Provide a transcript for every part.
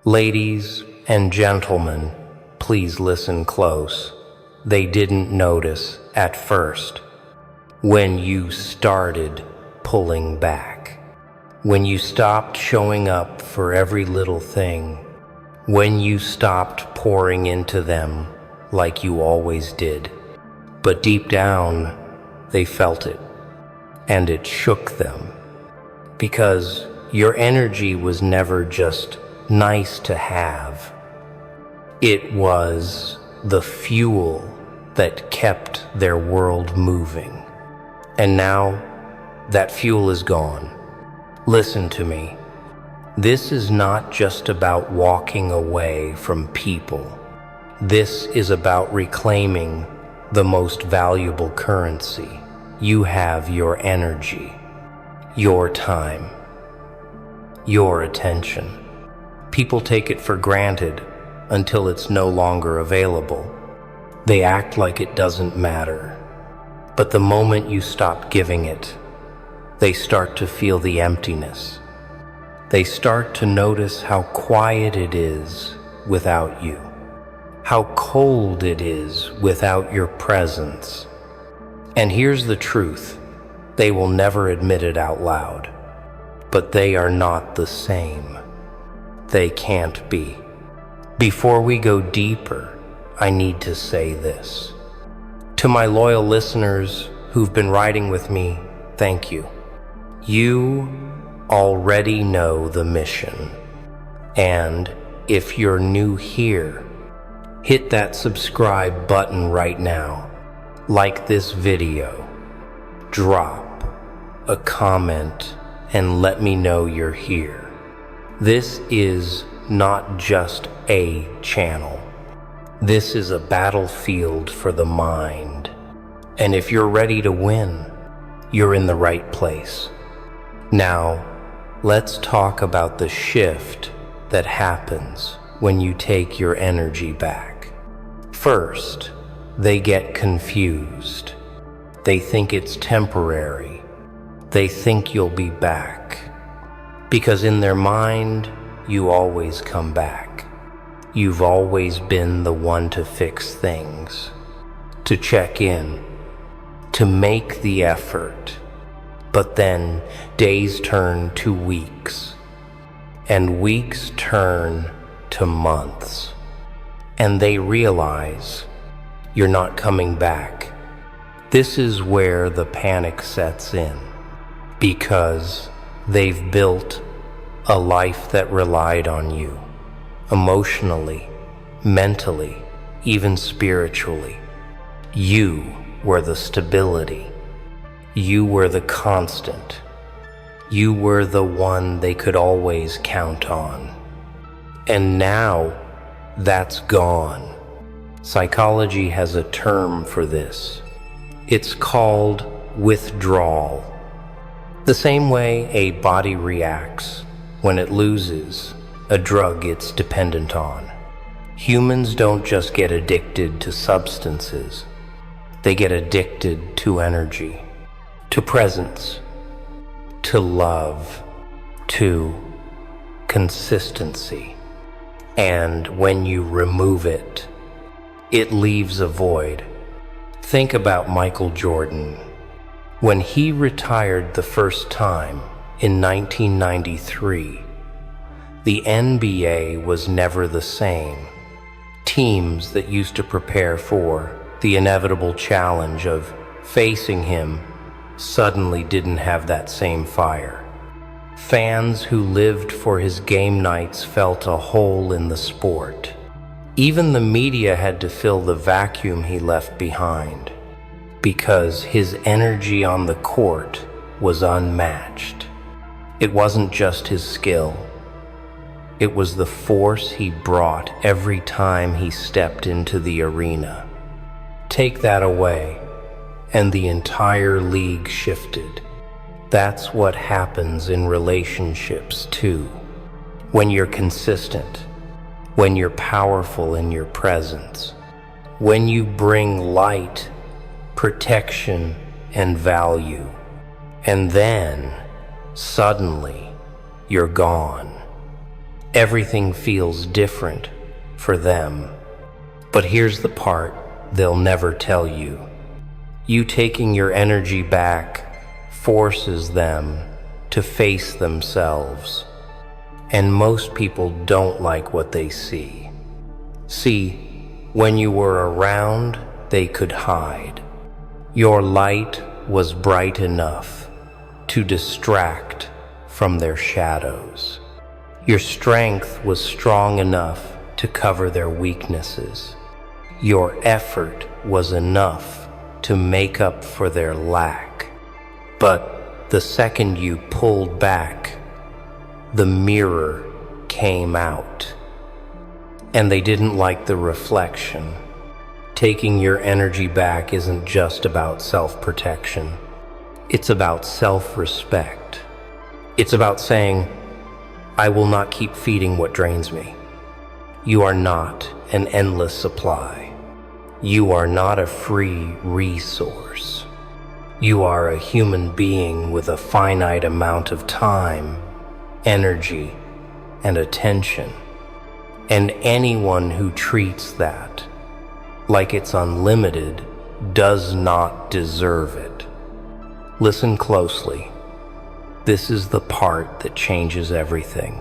Ladies and gentlemen, please listen close. They didn't notice at first. When you started pulling back. When you stopped showing up for every little thing. When you stopped pouring into them like you always did. But deep down, they felt it, and it shook them. Because your energy was never just nice to have. It was the fuel that kept their world moving. And now, that fuel is gone. Listen to me. This is not just about walking away from people. This is about reclaiming the most valuable currency. You have your energy, your time, your attention. People take it for granted until it's no longer available. They act like it doesn't matter. But the moment you stop giving it, they start to feel the emptiness. They start to notice how quiet it is without you, how cold it is without your presence. And here's the truth. They will never admit it out loud, but they are not the same. They can't be. Before we go deeper, I need to say this. To my loyal listeners who've been riding with me, thank you. You already know the mission. And if you're new here, hit that subscribe button right now. Like this video. Drop a comment and let me know you're here. This is not just a channel. This is a battlefield for the mind. And if you're ready to win, you're in the right place. Now, let's talk about the shift that happens when you take your energy back. First, they get confused. They think it's temporary. They think you'll be back. Because in their mind, you always come back. You've always been the one to fix things, to check in, to make the effort. But then days turn to weeks, and weeks turn to months. And they realize you're not coming back. This is where the panic sets in, because they've built a life that relied on you, emotionally, mentally, even spiritually. You were the stability. You were the constant. You were the one they could always count on. And now that's gone. Psychology has a term for this. It's called withdrawal. The same way a body reacts when it loses a drug it's dependent on. Humans don't just get addicted to substances. They get addicted to energy, to presence, to love, to consistency. And when you remove it, it leaves a void. Think about Michael Jordan. When he retired the first time in 1993, the NBA was never the same. Teams that used to prepare for the inevitable challenge of facing him suddenly didn't have that same fire. Fans who lived for his game nights felt a hole in the sport. Even the media had to fill the vacuum he left behind, because his energy on the court was unmatched. It wasn't just his skill. It was the force he brought every time he stepped into the arena. Take that away, and the entire league shifted. That's what happens in relationships too. When you're consistent, when you're powerful in your presence, when you bring light, protection, and value, and then suddenly you're gone. Everything feels different for them. But here's the part they'll never tell you. You taking your energy back forces them to face themselves. And most people don't like what they see. See, when you were around, they could hide. Your light was bright enough to distract from their shadows. Your strength was strong enough to cover their weaknesses. Your effort was enough to make up for their lack. But the second you pulled back, the mirror came out. And they didn't like the reflection. Taking your energy back isn't just about self-protection. It's about self-respect. It's about saying, I will not keep feeding what drains me. You are not an endless supply. You are not a free resource. You are a human being with a finite amount of time, energy, and attention. And anyone who treats that like it's unlimited does not deserve it. Listen closely. This is the part that changes everything.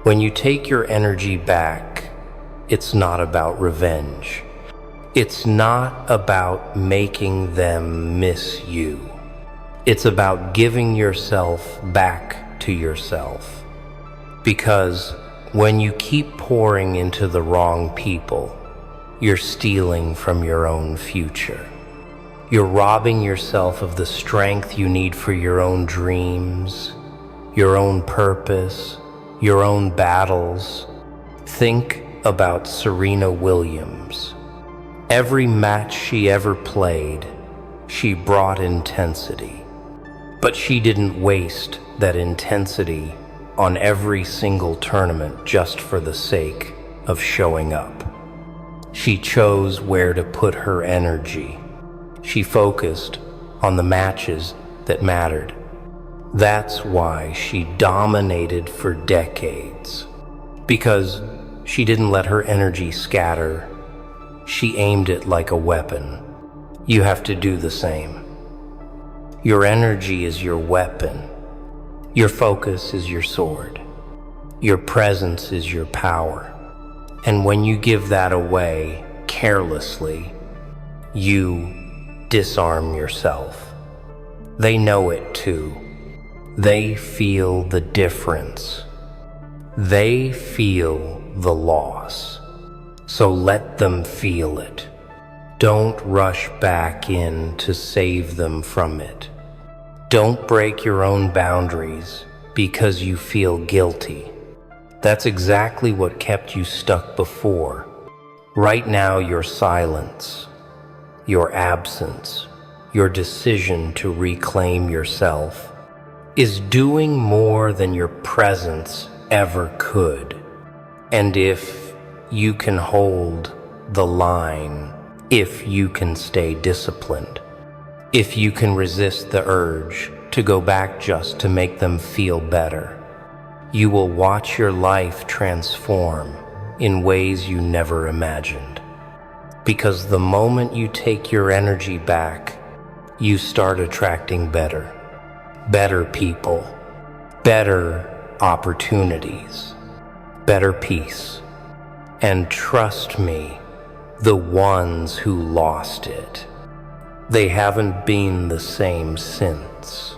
When you take your energy back, it's not about revenge. It's not about making them miss you. It's about giving yourself back to yourself. Because when you keep pouring into the wrong people, you're stealing from your own future. You're robbing yourself of the strength you need for your own dreams, your own purpose, your own battles. Think about Serena Williams. Every match she ever played, she brought intensity. But she didn't waste that intensity on every single tournament just for the sake of showing up. She chose where to put her energy. She focused on the matches that mattered. That's why she dominated for decades. Because she didn't let her energy scatter. She aimed it like a weapon. You have to do the same. Your energy is your weapon. Your focus is your sword. Your presence is your power. And when you give that away carelessly, you disarm yourself. They know it too. They feel the difference. They feel the loss. So let them feel it. Don't rush back in to save them from it. Don't break your own boundaries because you feel guilty. That's exactly what kept you stuck before. Right now, your silence, your absence, your decision to reclaim yourself is doing more than your presence ever could. And if you can hold the line, if you can stay disciplined, if you can resist the urge to go back just to make them feel better, you will watch your life transform in ways you never imagined. Because the moment you take your energy back, you start attracting better people, better opportunities, better peace. And trust me, the ones who lost it, they haven't been the same since.